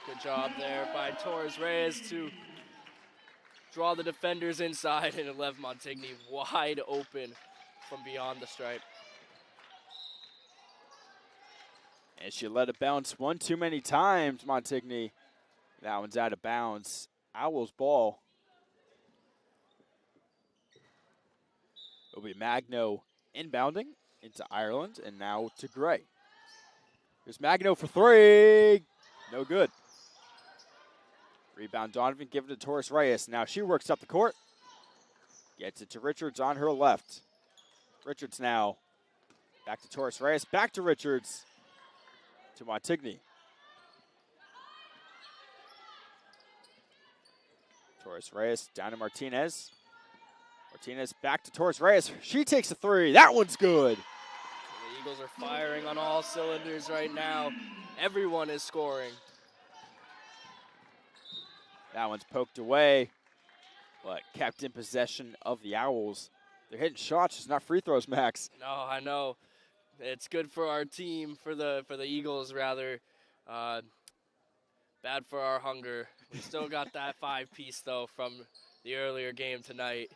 Good job there by Torres Reyes to draw the defenders inside and it left Montigny wide open from beyond the stripe. And she let it bounce one too many times, Montigny. That one's out of bounds. Owls ball. It'll be Magno inbounding into Ireland and now to Gray. Here's Magno for 3. No good. Rebound Donovan, give it to Torres Reyes. Now she works up the court. Gets it to Richards on her left. Richards now. Back to Torres Reyes. Back to Richards. To Montigny. Torres Reyes down to Martinez. Martinez back to Torres Reyes. She takes a 3. That one's good. The Eagles are firing on all cylinders right now. Everyone is scoring. That one's poked away, but kept in possession of the Owls. They're hitting shots, just not free throws, Max. No, I know. It's good for our team, for the Eagles rather. Bad for our hunger. We still got that 5-piece though from the earlier game tonight.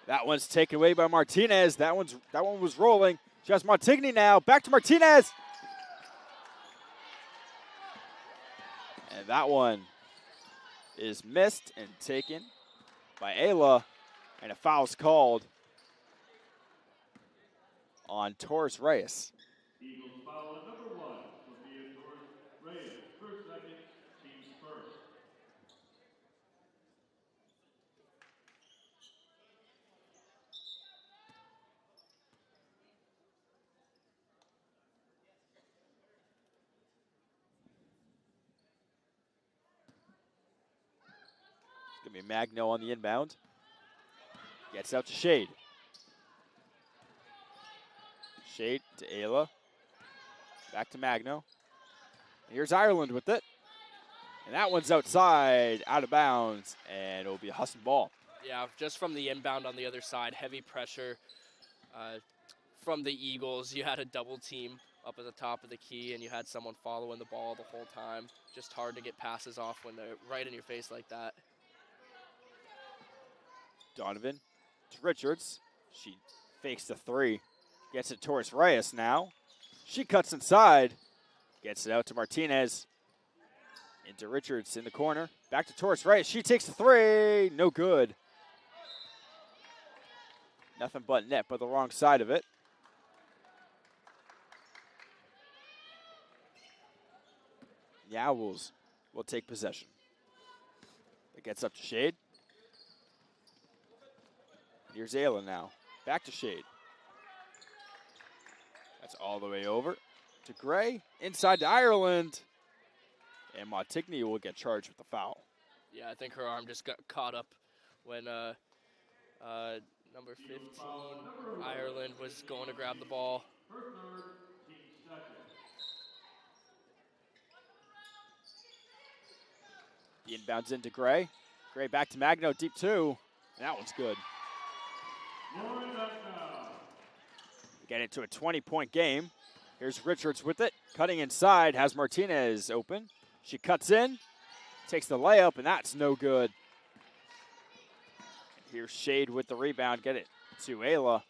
That one's taken away by Martinez. That one was rolling. She has Montigny now. Back to Martinez. And that one is missed and taken by Ayla. And a foul's called on Torres Reyes. Eagles foul at number 1, Sophia Torres Reyes. First, second, team's first. It's going to be Magno on the inbound. Gets out to Shade. Shade to Ayla. Back to Magno. And here's Ireland with it. And that one's outside, out of bounds, and it'll be a Husson ball. Yeah, just from the inbound on the other side, heavy pressure from the Eagles. You had a double team up at the top of the key, and you had someone following the ball the whole time. Just hard to get passes off when they're right in your face like that. Donovan to Richards. She fakes the 3. Gets it towards Reyes now. She cuts inside. Gets it out to Martinez. Into Richards in the corner. Back to Torres Reyes. She takes the 3. No good. Nothing but net, but the wrong side of it. The Owls will take possession. It gets up to Shade. Here's Ayla now. Back to Shade. That's all the way over to Gray. Inside to Ireland. And Montigny will get charged with the foul. Yeah, I think her arm just got caught up when number 15, Ireland, was going to grab the ball. The inbounds into Gray. Gray back to Magno, deep 2. And that one's good. Lauren back now. get it to a 20-point game. Here's Richards with it, cutting inside, has Martinez open. She cuts in, takes the layup, and that's no good. Here's Shade with the rebound, get it to Ayla.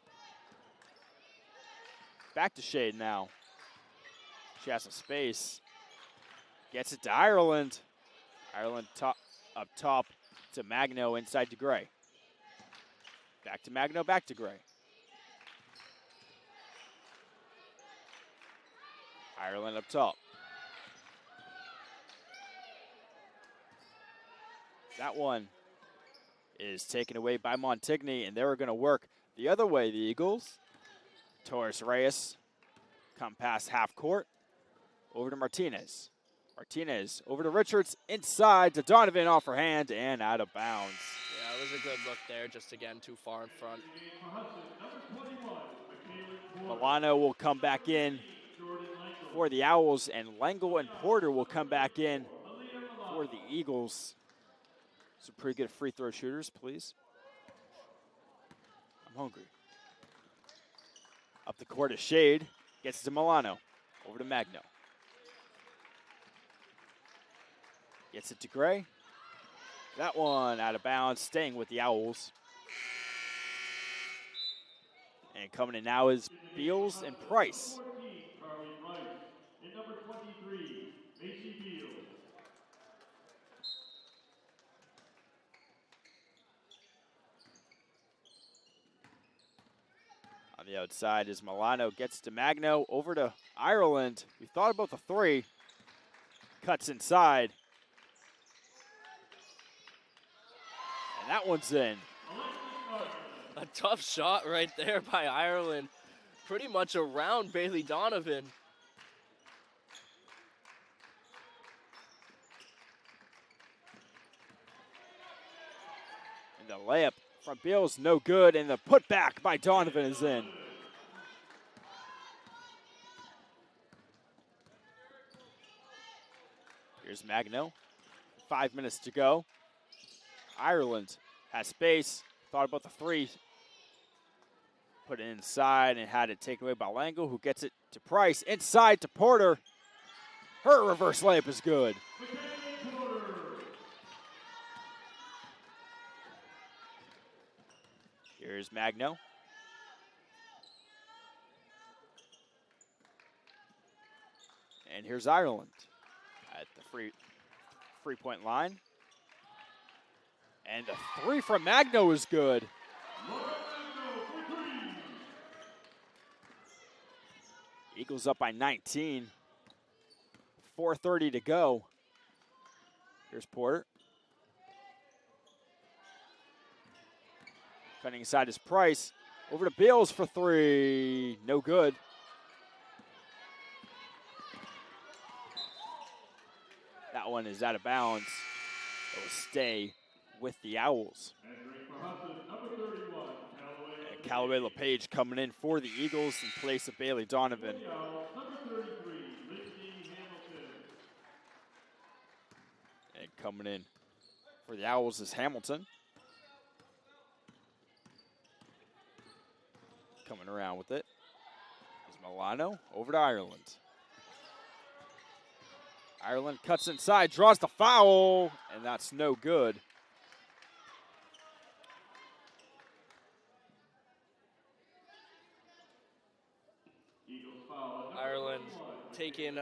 Back to Shade now. She has some space. Gets it to Ireland. Ireland up top to Magno, inside to Gray. Back to Magno, back to Gray. Ireland up top. That one is taken away by Montigny, and they're going to work the other way, the Eagles. Torres Reyes come past half court. Over to Martinez. Martinez over to Richards, inside to Donovan, off her hand and out of bounds. Yeah, it was a good look there, just again too far in front. Milano will come back in for the Owls, and Langle and Porter will come back in for the Eagles. Some pretty good free throw shooters, please. I'm hungry. Up the court is Shade, gets to Milano, over to Magno. Gets it to Gray. That one out of bounds, staying with the Owls. And coming in now is Beals and Price. On the outside is Milano, gets to Magno, over to Ireland. We thought about the three. Cuts inside. And that one's in. A tough shot right there by Ireland. Pretty much around Bailey Donovan. And the layup from Beals, no good, and the putback by Donovan is in. Here's Magno. 5 minutes to go. Ireland has space. Thought about the three. Put it inside and had it taken away by Lango, who gets it to Price. Inside to Porter. Her reverse layup is good. Here's Magno. And here's Ireland at the three-point line. And the three from Magno is good. Eagles up by 19. 4:30 to go. Here's Porter. Cutting inside is Price. Over to Beals for three. No good. That one is out of bounds. It will stay with the Owls. And Callaway LePage coming in for the Eagles in place of Bailey Donovan. And coming in for the Owls is Hamilton. Coming around with it is Milano, over to Ireland. Ireland cuts inside, draws the foul, and that's no good. Ireland taking,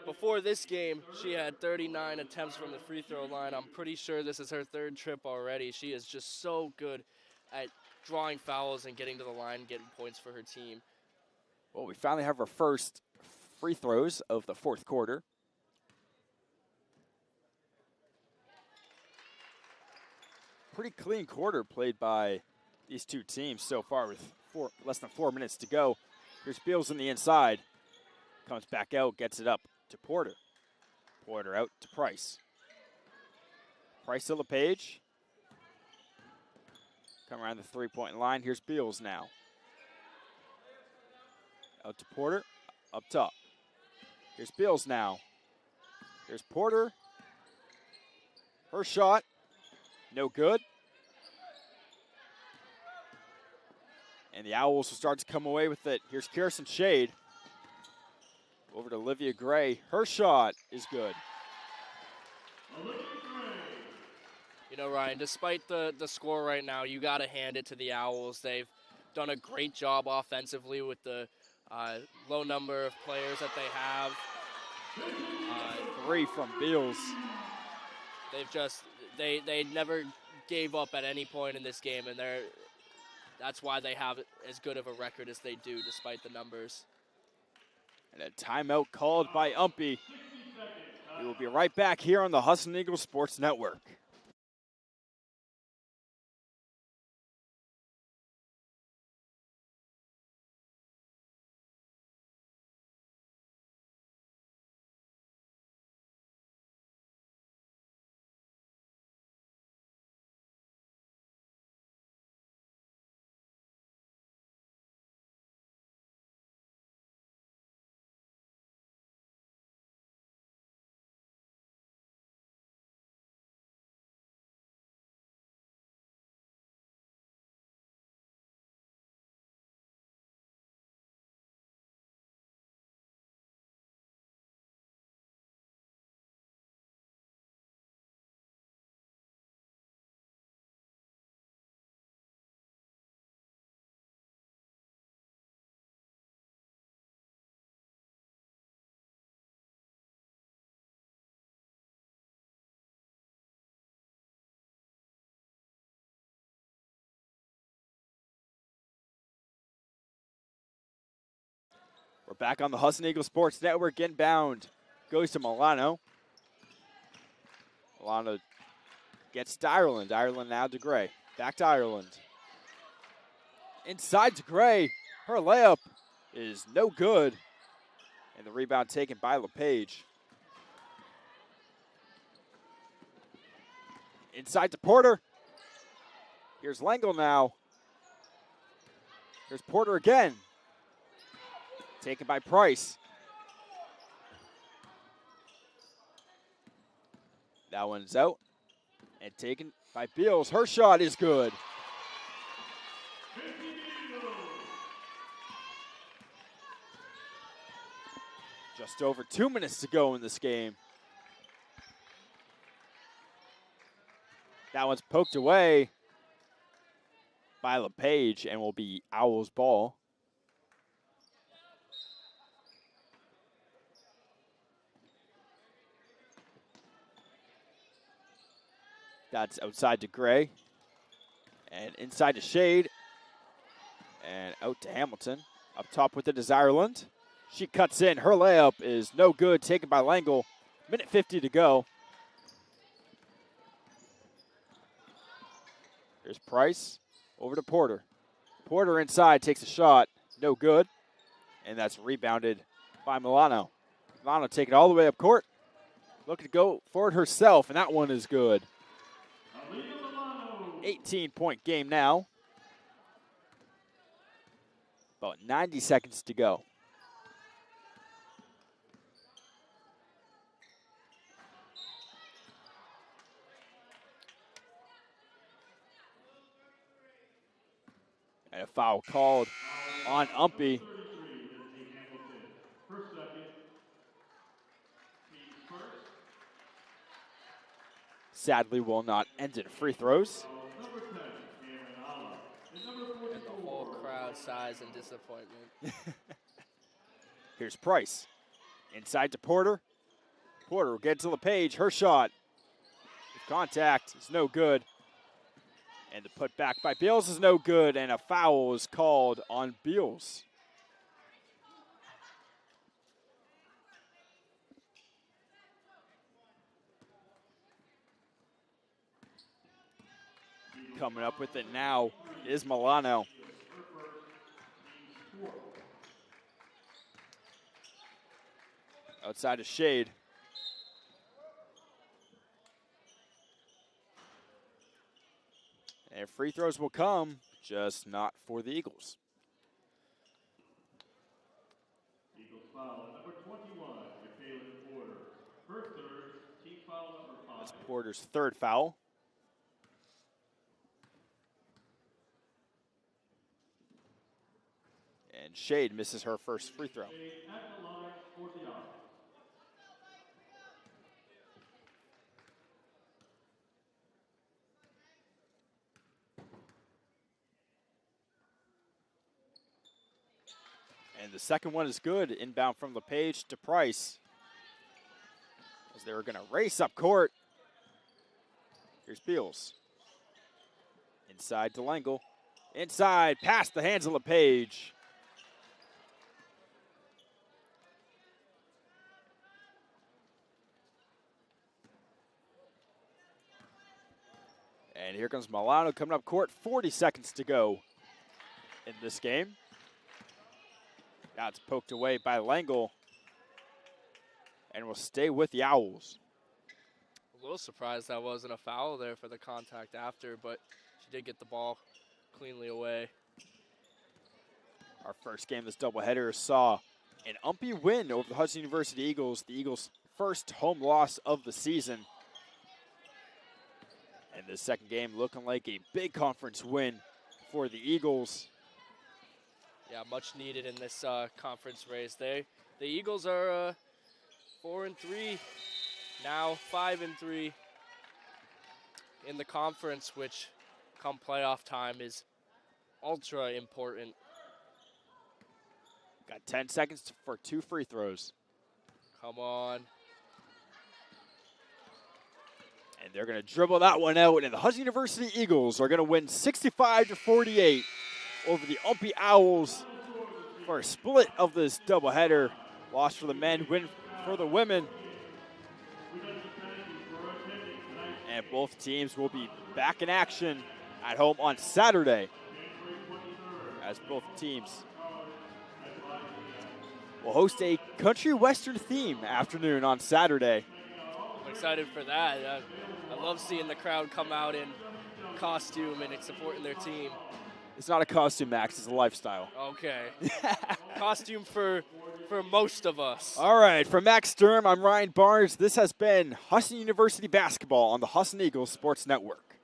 before this game, she had 39 attempts from the free throw line. I'm pretty sure this is her third trip already. She is just so good at drawing fouls and getting to the line, getting points for her team. Well, we finally have our first free throws of the fourth quarter. Pretty clean quarter played by these two teams so far with less than 4 minutes to go. Here's Beals on the inside. Comes back out, gets it up to Porter. Porter out to Price. Price to LePage. Come around the three-point line. Here's Beals now. Out to Porter, up top. Here's Beals now. Here's Porter. Her shot, no good. And the Owls will start to come away with it. Here's Kirsten Shade. Over to Olivia Gray. Her shot is good. You know, Ryan, despite the score right now, you got to hand it to the Owls. They've done a great job offensively with the low number of players that they have. 3 from Beals. They never gave up at any point in this game, and that's why they have as good of a record as they do, despite the numbers. And a timeout called by Umpy. We will be right back here on the Husson Eagles Sports Network. We're back on the Husson Eagles Sports Network. Inbound goes to Milano. Milano gets to Ireland. Ireland now to Gray. Back to Ireland. Inside to Gray. Her layup is no good. And the rebound taken by LePage. Inside to Porter. Here's Langle now. Here's Porter again. Taken by Price. That one's out. And taken by Beals. Her shot is good. Just over 2 minutes to go in this game. That one's poked away by LePage and will be Owls' ball. That's outside to Gray. And inside to Shade. And out to Hamilton. Up top with it is Ireland. She cuts in. Her layup is no good. Taken by Langle. Minute 50 to go. Here's Price. Over to Porter. Porter inside takes a shot. No good. And that's rebounded by Milano. Milano taking it all the way up court. Looking to go for it herself. And that one is good. 18-point game now. About 90 seconds to go. And a foul called on Umpy. Sadly will not end in free throws. And the whole crowd sighs in disappointment. Here's Price. Inside to Porter. Porter will get to LePage. Her shot. Contact is no good. And the putback by Beals is no good. And a foul is called on Beals. Coming up with it now is Milano. Outside of Shade. And free throws will come, just not for the Eagles. Eagles foul number 21, Michaela Porter. Her third, team foul number 5. That's Porter's third foul. And Shade misses her first free throw. At the line for the arc. And the second one is good. Inbound from LePage to Price. As they were going to race up court. Here's Beals. Inside to Langle. Inside, past the hands of LePage. And here comes Milano coming up court. 40 seconds to go in this game. Now it's poked away by Langle. And will stay with the Owls. A little surprised that wasn't a foul there for the contact after, but she did get the ball cleanly away. Our first game of this doubleheader saw an umpy win over the Husson University Eagles, the Eagles' first home loss of the season. And the second game looking like a big conference win for the Eagles. Yeah, much needed in this conference race. The Eagles are 4-3, now 5-3 in the conference, which come playoff time is ultra important. Got 10 seconds for 2 free throws. Come on. And they're going to dribble that one out, and the Husson University Eagles are going to win 65-48 over the Umpy Owls for a split of this doubleheader. Loss for the men, win for the women. And both teams will be back in action at home on Saturday, as both teams will host a country western theme afternoon on Saturday. I'm excited for that. I love seeing the crowd come out in costume and supporting their team. It's not a costume, Max. It's a lifestyle. Okay. Costume for most of us. All right. For Max Sturm, I'm Ryan Barnes. This has been Husson University basketball on the Husson Eagles Sports Network.